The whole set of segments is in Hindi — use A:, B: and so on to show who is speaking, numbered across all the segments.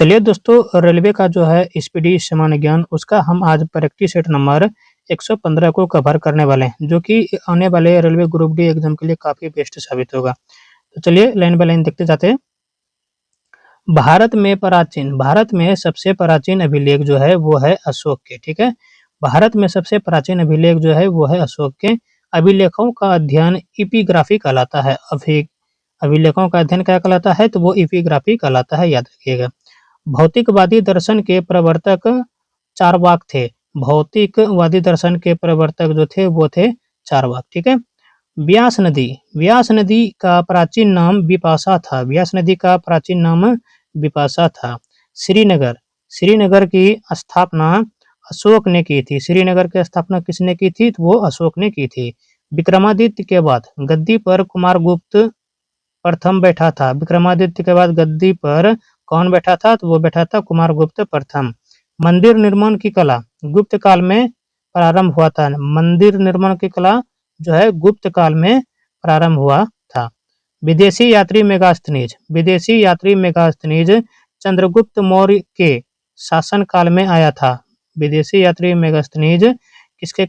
A: चलिए दोस्तों, रेलवे का जो है स्पीडी सामान्य ज्ञान उसका हम आज प्रैक्टिस सेट नंबर 115 को कवर करने वाले हैं, जो कि आने वाले रेलवे ग्रुप डी एग्जाम के लिए काफ़ी बेस्ट साबित होगा। तो चलिए लाइन बाय लाइन देखते जाते हैं। भारत में सबसे प्राचीन अभिलेख जो है वो है अशोक के, ठीक है। भारत में सबसे प्राचीन अभिलेख जो है वो है अशोक के। अभिलेखों का अध्ययन एपिग्राफी कहलाता है। अभिलेखों का अध्ययन क्या कहलाता है? तो वो एपिग्राफी कहलाता है, याद रखिएगा। भौतिकवादी दर्शन के प्रवर्तक चारवाक थे। भौतिकवादी दर्शन के प्रवर्तक जो थे वो थे चारवाक, ठीक है। व्यास नदी का प्राचीन नाम बिपाशा था। व्यास नदी का प्राचीन नाम बिपाशा था। श्रीनगर की स्थापना अशोक ने की थी। श्रीनगर की स्थापना किसने की थी? तो वो अशोक ने की थी। विक्रमादित्य के बाद गद्दी पर कुमारगुप्त प्रथम बैठा था। विक्रमादित्य के बाद गद्दी पर कौन बैठा था? तो वो बैठा था कुमारगुप्त प्रथम। मंदिर निर्माण की कला गुप्त काल में प्रारंभ हुआ था। मंदिर निर्माण की कला जो है गुप्त काल में प्रारंभ हुआ था। विदेशी यात्री मेगास्थनीज चंद्रगुप्त मौर्य के शासन काल में आया था। विदेशी यात्री मेगास्थनीज किसके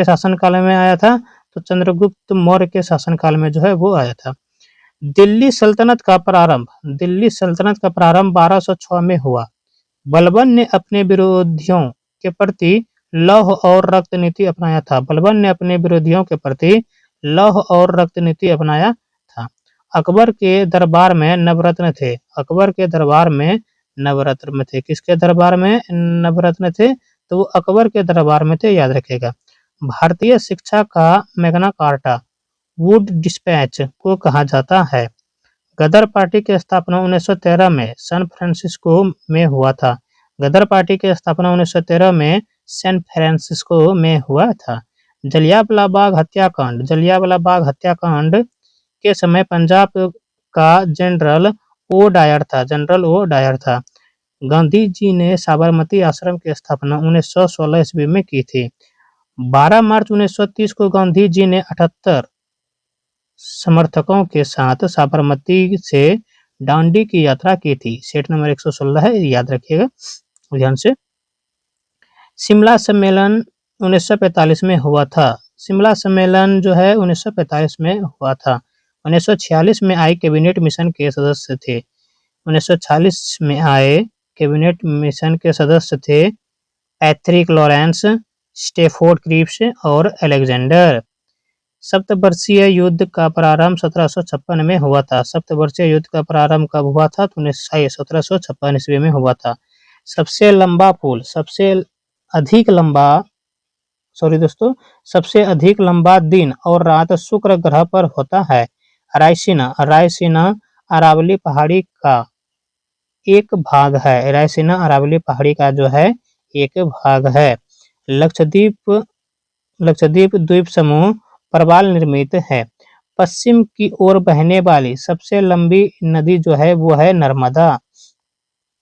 A: शासन काल में आया था? तो चंद्रगुप्त मौर्य के शासन काल में जो है वो आया था। दिल्ली सल्तनत का प्रारंभ 1206 में हुआ। बलबन ने अपने विरोधियों के प्रति लौह और रक्त नीति अपनाया था। बलबन ने अपने विरोधियों के प्रति लौह और रक्त नीति अपनाया था। अकबर के दरबार में नवरत्न थे। अकबर के दरबार में नवरत्न थे। किसके दरबार में नवरत्न थे? तो वो अकबर के दरबार में थे, याद रखेगा। भारतीय शिक्षा का मैग्ना कार्टा वुड डिस्पैच को कहा जाता है। गदर पार्टी की स्थापना 1913 में सैन फ्रांसिस्को में हुआ था। गदर पार्टी की स्थापना 1913 में सैन फ्रांसिस्को में हुआ था। जलियांवाला बाग हत्याकांड के समय पंजाब का जनरल ओ डायर था। गांधी जी ने साबरमती आश्रम की स्थापना 1916 ईस्वी में की थी। 12 मार्च 1930 को गांधी जी ने 78 समर्थकों के साथ साबरमती से डांडी की यात्रा की थी। सेट नंबर 116 है, याद रखिएगा ध्यान से। शिमला सम्मेलन 1945 में हुआ था। शिमला सम्मेलन जो है 1945 में हुआ था। 1946 में आए कैबिनेट मिशन के सदस्य थे। 1946 में आए कैबिनेट मिशन के सदस्य थे पैट्रिक लॉरेंस, स्टेफोर्ड क्रिप्स और अलेक्जेंडर। सप्तवर्षीय युद्ध का प्रारंभ 1756 में हुआ था। सप्तवर्षीय युद्ध का प्रारंभ कब हुआ था? तो 1756 ईस्वी में हुआ था। सबसे अधिक लंबा दिन और रात शुक्र ग्रह पर होता है। रायसीना अरावली पहाड़ी का एक भाग है। रायसीना अरावली पहाड़ी का जो है एक भाग है। लक्षद्वीप द्वीप समूह प्रवाल निर्मित है। पश्चिम की ओर बहने वाली सबसे लंबी नदी जो है वो है नर्मदा।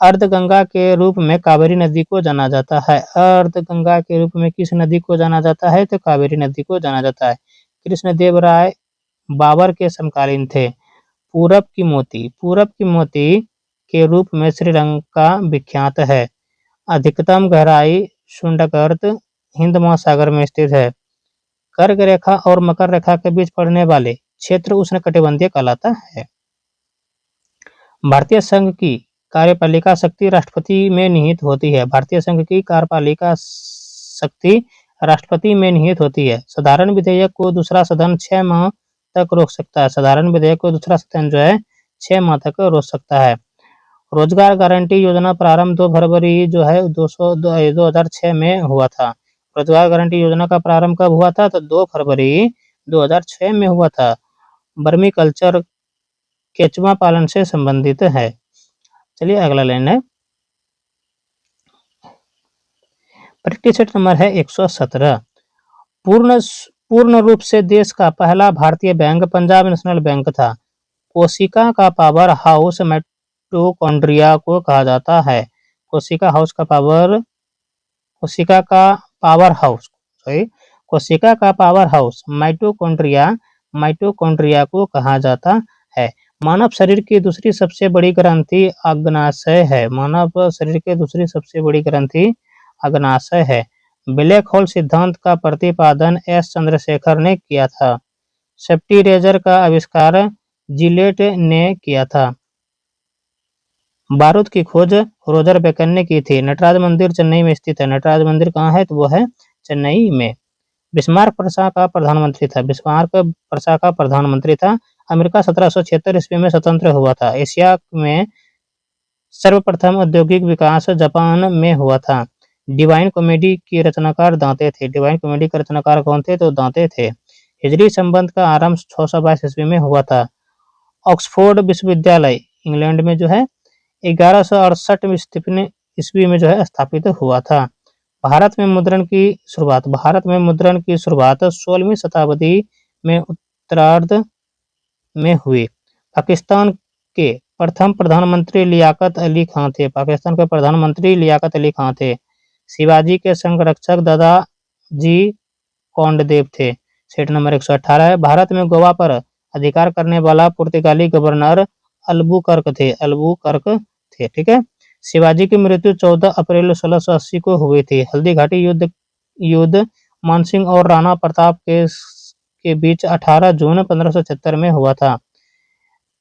A: अर्धगंगा के रूप में कावेरी नदी को जाना जाता है। अर्धगंगा के रूप में किस नदी को जाना जाता है? तो कावेरी नदी को जाना जाता है। कृष्णदेवराय बाबर के समकालीन थे। पूरब की मोती के रूप में श्रीलंका विख्यात है। अधिकतम गहराई शुंडकर्त हिंद महासागर में स्थित है। कर्क रेखा और मकर रेखा के बीच पड़ने वाले क्षेत्र उष्णकटिबंधीय कहलाता है। भारतीय संघ की कार्यपालिका शक्ति राष्ट्रपति में निहित होती है। भारतीय संघ की कार्यपालिका शक्ति राष्ट्रपति में निहित होती है। साधारण विधेयक को दूसरा सदन 6 माह तक रोक सकता है। साधारण विधेयक को दूसरा सदन जो है 6 माह तक रोक सकता है। रोजगार गारंटी योजना प्रारंभ 2 फरवरी जो है 2006 में हुआ था। रोजगार गारंटी योजना का प्रारंभ कब हुआ था? तो 2 फरवरी 2006 में हुआ था। वर्मी कल्चर केचुआ पालन से संबंधित है। चलिए अगला लाइन है। प्रैक्टिस सेट नंबर है 117। पूर्ण रूप से देश का पहला भारतीय बैंक पंजाब नेशनल बैंक था। कोशिका का पावर हाउस माइटोकॉन्ड्रिया को कहा जाता है। कोशिका का पावर हाउस माइटोकॉन्ड्रिया को कहा जाता है। मानव शरीर की दूसरी सबसे बड़ी ग्रंथि अग्नाशय है। मानव शरीर की दूसरी सबसे बड़ी ग्रंथि अग्नाशय है। ब्लैक होल सिद्धांत का प्रतिपादन एस चंद्रशेखर ने किया था। सेफ्टी रेजर का आविष्कार जिलेट ने किया था। बारूद की खोज रोजर बेकन ने की थी। नटराज मंदिर चेन्नई में स्थित है। नटराज मंदिर कहाँ है? तो वो है चेन्नई में। बिस्मार्क प्रशा का प्रधानमंत्री था। बिस्मार्क प्रशा का प्रधानमंत्री था। अमेरिका 1776 ईस्वी में स्वतंत्र हुआ था। एशिया में सर्वप्रथम औद्योगिक विकास जापान में हुआ था। डिवाइन कॉमेडी के रचनाकार दांते थे। डिवाइन कॉमेडी के रचनाकार कौन थे? तो दांते थे। हिजरी संबंध का आरंभ 622 ईस्वी में हुआ था। ऑक्सफोर्ड विश्वविद्यालय इंग्लैंड में जो है 1168 ईस्वी में जो है स्थापित हुआ था। भारत में मुद्रण की शुरुआत 16वीं शताब्दी में उत्तरार्ध में हुई। पाकिस्तान के प्रथम प्रधानमंत्री लियाकत अली खान थे। पाकिस्तान के प्रधानमंत्री लियाकत अली खान थे। शिवाजी के संरक्षक दादाजी कोंडदेव थे। सीट नंबर 118 है। भारत में गोवा पर अधिकार करने वाला पुर्तगाली गवर्नर अल्बुकर्क थे। ठीक है। शिवाजी की मृत्यु 14 अप्रैल 1680 को हुई थी। हल्दी घाटी युद्ध मानसिंह और राणा प्रताप के बीच 18 जून 1576 में हुआ था।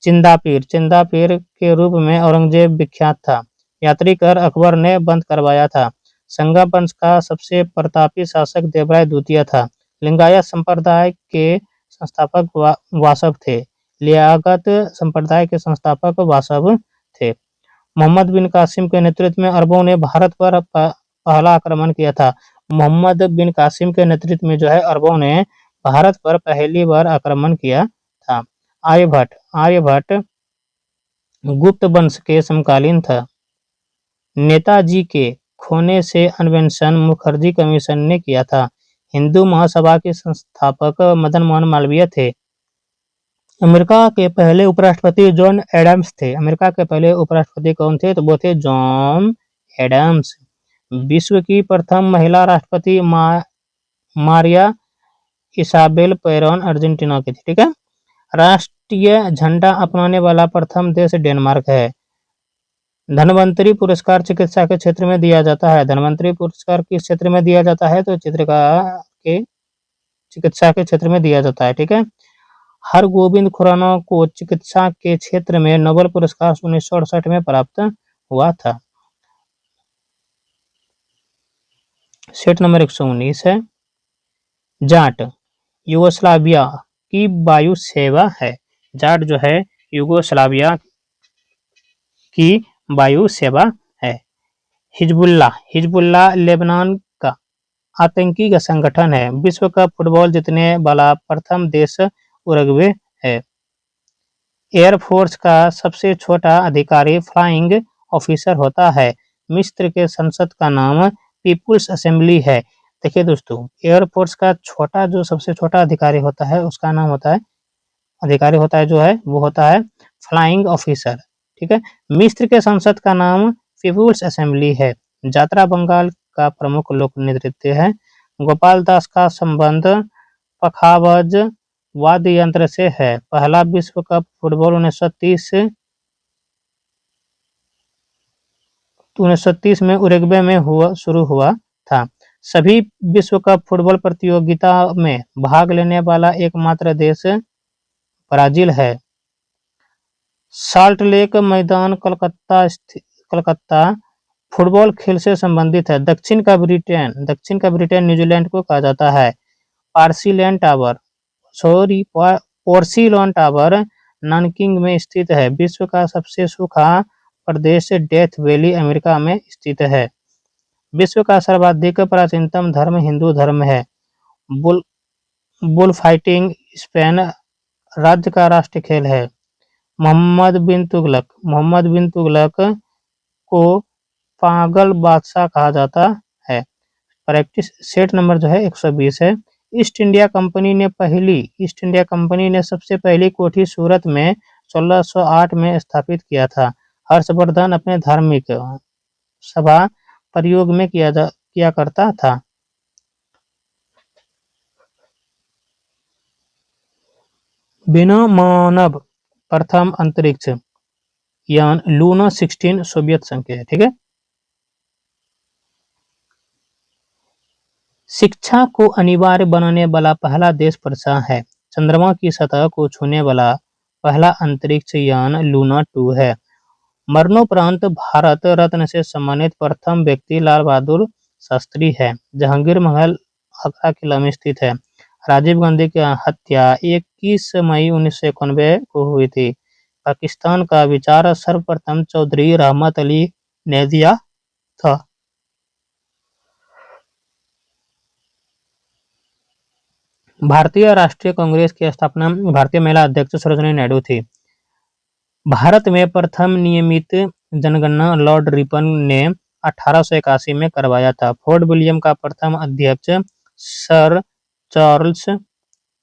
A: चिंदापीर के रूप में औरंगजेब विख्यात था। यात्री कर अकबर ने बंद करवाया था। संगा वंश का सबसे प्रतापी शासक देवराय द्वितीय था। लिंगायत संप्रदाय के संस्थापक वासव थे। लियाकत संप्रदाय के संस्थापक वासव थे। मोहम्मद बिन कासिम के नेतृत्व में अरबों ने भारत पर पहला आक्रमण किया था। मोहम्मद बिन कासिम के नेतृत्व में जो है अरबों ने भारत पर पहली बार आक्रमण किया था। आर्यभट्ट गुप्त वंश के समकालीन था। नेताजी के खोने से अन्वेषण मुखर्जी कमीशन ने किया था। हिंदू महासभा के संस्थापक मदन मोहन मालवीय थे। अमेरिका के पहले उपराष्ट्रपति जॉन एडम्स थे। अमेरिका के पहले उपराष्ट्रपति कौन थे? तो वो थे जॉन एडम्स। विश्व की प्रथम महिला राष्ट्रपति मारिया इसाबेल पेरोन अर्जेंटीना की थी। ठीक है। राष्ट्रीय झंडा अपनाने वाला प्रथम देश डेनमार्क है। धन्वंतरी पुरस्कार चिकित्सा के क्षेत्र में दिया जाता है। धन्वंतरी पुरस्कार किस क्षेत्र में दिया जाता है? तो चिकित्सा के क्षेत्र में दिया जाता है। ठीक है। हरगोविंद खुराना को चिकित्सा के क्षेत्र में नोबेल पुरस्कार 1968 में प्राप्त हुआ था। सीट नंबर 119 है। जाट यूगोस्लाविया की वायु सेवा है। जाट जो है यूगोस्लाविया की वायु सेवा है। हिजबुल्लाह लेबनान का आतंकी का संगठन है। विश्व कप फुटबॉल जीतने वाला प्रथम देश उरुग्वे है। एयरफोर्स का सबसे छोटा अधिकारी फ्लाइंग ऑफिसर होता है। मिस्र के संसद का नाम पीपुल्स असेंबली है। देखिए दोस्तों, एयरफोर्स का सबसे छोटा अधिकारी होता है उसका नाम होता है वो होता है फ्लाइंग ऑफिसर। ठीक है। मिस्र के संसद का नाम पीपुल्स असेंबली है। जात्रा बंगाल का प्रमुख लोक नृत्य है। गोपाल दास का संबंध पखावज वाद्य यंत्र से है। पहला विश्व कप फुटबॉल 1930 में उरुग्वे में शुरू हुआ था। सभी विश्व कप फुटबॉल प्रतियोगिता में भाग लेने वाला एकमात्र देश ब्राजील है। साल्ट लेक मैदान कलकत्ता फुटबॉल खेल से संबंधित है। दक्षिण का ब्रिटेन न्यूजीलैंड को कहा जाता है। पोर्सिलोन टावर नानकिंग में स्थित है। विश्व का सबसे सूखा प्रदेश डेथ वैली अमेरिका में स्थित है। विश्व का सर्वाधिक प्राचीनतम धर्म हिंदू धर्म है। बुल फाइटिंग स्पेन राज्य का राष्ट्रीय खेल है। मोहम्मद बिन तुगलक को पागल बादशाह कहा जाता है। प्रैक्टिस सेट नंबर जो है 120 है। ईस्ट इंडिया कंपनी ने सबसे पहली कोठी सूरत में 1608 में स्थापित किया था। हर्षवर्धन अपने धार्मिक सभा प्रयोग में किया करता था। बिना मानव प्रथम अंतरिक्ष यान लूना 16 सोवियत संघ के है। ठीक है। शिक्षा को अनिवार्य बनाने वाला पहला देश प्रसा है। चंद्रमा की सतह को छूने वाला पहला अंतरिक्ष यान लूना 2 है। मरणोपरांत भारत रत्न से सम्मानित प्रथम व्यक्ति लाल बहादुर शास्त्री है। जहांगीर महल आगरा किला में स्थित है। राजीव गांधी की हत्या 21 मई 1991 को हुई थी। पाकिस्तान का विचार सर्वप्रथम चौधरी रहमत अली ने दिया था। भारतीय राष्ट्रीय कांग्रेस की स्थापना भारतीय महिला अध्यक्ष सरोजिनी नायडू थी। भारत में प्रथम नियमित जनगणना लॉर्ड रिपन ने 1881 में करवाया था। फोर्ट विलियम का प्रथम अध्यक्ष सर चार्ल्स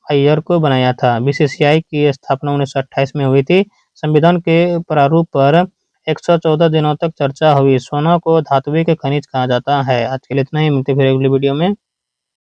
A: आयर को बनाया था। बीसीसीआई की स्थापना 1928 में हुई थी। संविधान के प्रारूप पर 114 दिनों तक चर्चा हुई। सोना को धात्विक खनिज कहा जाता है। आज के लिए इतना ही, मिलते हैं फिर अगली वीडियो में।